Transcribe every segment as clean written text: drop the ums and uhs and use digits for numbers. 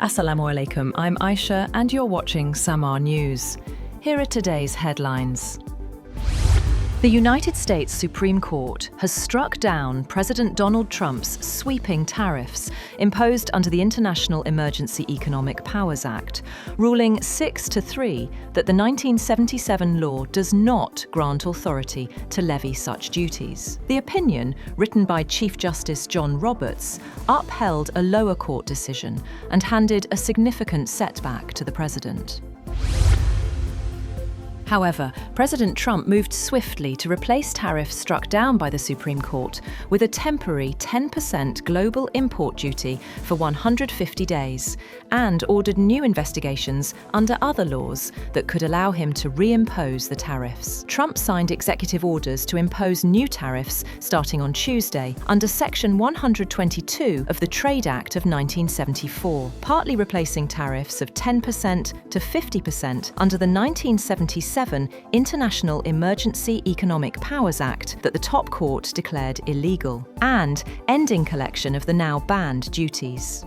Assalamu alaikum, I'm Aisha and you're watching Samaa News. Here are today's headlines. The United States Supreme Court has struck down President Donald Trump's sweeping tariffs imposed under the International Emergency Economic Powers Act, ruling 6-3 that the 1977 law does not grant authority to levy such duties. The opinion, written by Chief Justice John Roberts, upheld a lower court decision and handed a significant setback to the president. However, President Trump moved swiftly to replace tariffs struck down by the Supreme Court with a temporary 10% global import duty for 150 days and ordered new investigations under other laws that could allow him to reimpose the tariffs. Trump signed executive orders to impose new tariffs starting on Tuesday under Section 122 of the Trade Act of 1974, partly replacing tariffs of 10% to 50% under the 1977 International Emergency Economic Powers Act that the top court declared illegal, and ending collection of the now banned duties.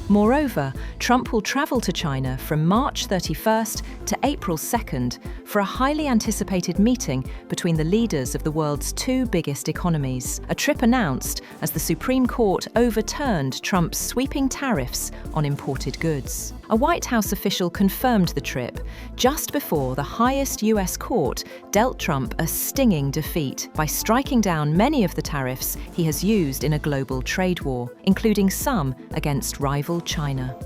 Moreover, Trump will travel to China from March 31st to April 2nd for a highly anticipated meeting between the leaders of the world's two biggest economies, a trip announced as the Supreme Court overturned Trump's sweeping tariffs on imported goods. A White House official confirmed the trip just before the highest US court dealt Trump a stinging defeat by striking down many of the tariffs he has used in a global trade war, including some against rival China.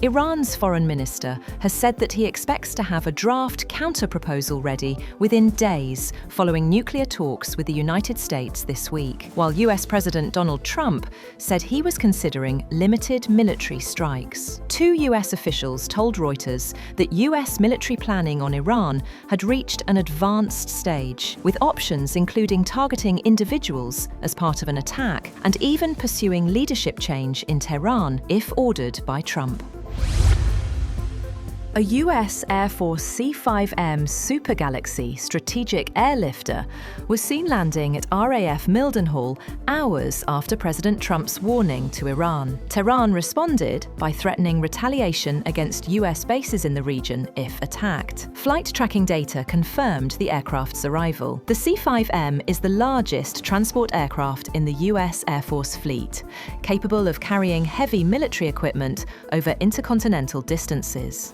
Iran's foreign minister has said that he expects to have a draft counterproposal ready within days following nuclear talks with the United States this week, while US President Donald Trump said he was considering limited military strikes. Two US officials told Reuters that US military planning on Iran had reached an advanced stage, with options including targeting individuals as part of an attack and even pursuing leadership change in Tehran if ordered by Trump. A US Air Force C-5M Super Galaxy strategic airlifter was seen landing at RAF Mildenhall hours after President Trump's warning to Iran. Tehran responded by threatening retaliation against US bases in the region if attacked. Flight tracking data confirmed the aircraft's arrival. The C-5M is the largest transport aircraft in the US Air Force fleet, capable of carrying heavy military equipment over intercontinental distances.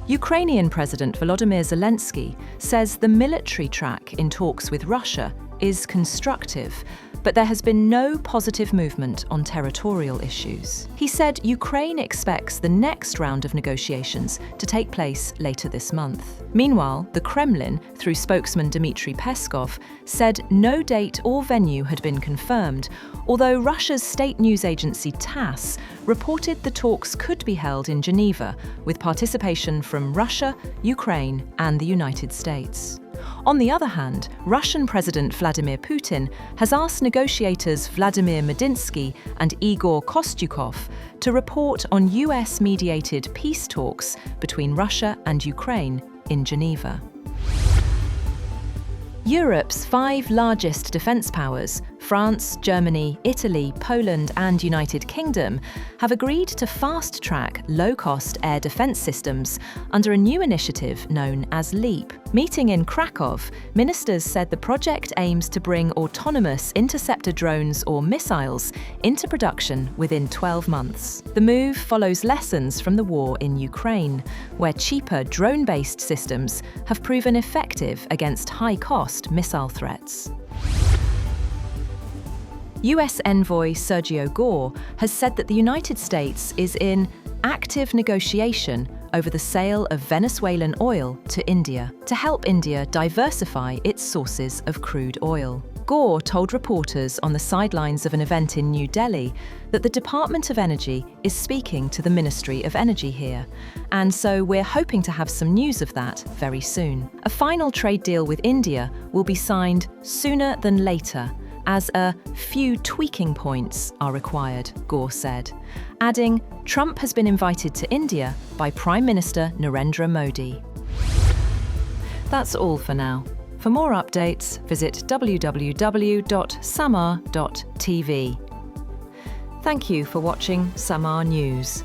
Ukrainian President Volodymyr Zelensky says the military track in talks with Russia is constructive, but there has been no positive movement on territorial issues. He said Ukraine expects the next round of negotiations to take place later this month. Meanwhile, the Kremlin, through spokesman Dmitry Peskov, said no date or venue had been confirmed, although Russia's state news agency TASS reported the talks could be held in Geneva, with participation from Russia, Ukraine, and the United States. On the other hand, Russian President Vladimir Putin has asked negotiators Vladimir Medinsky and Igor Kostyukov to report on US-mediated peace talks between Russia and Ukraine in Geneva. Europe's five largest defence powers, France, Germany, Italy, Poland and United Kingdom, have agreed to fast-track low-cost air defence systems under a new initiative known as LEAP. Meeting in Krakow, ministers said the project aims to bring autonomous interceptor drones or missiles into production within 12 months. The move follows lessons from the war in Ukraine, where cheaper drone-based systems have proven effective against high-cost missile threats. US envoy Sergio Gore has said that the United States is in active negotiation over the sale of Venezuelan oil to India to help India diversify its sources of crude oil. Gore told reporters on the sidelines of an event in New Delhi that the Department of Energy is speaking to the Ministry of Energy here, and so we're hoping to have some news of that very soon. A final trade deal with India will be signed sooner than later, as a few tweaking points are required, Gore said, adding, Trump has been invited to India by Prime Minister Narendra Modi. That's all for now. For more updates, visit www.samaa.tv. Thank you for watching Samaa News.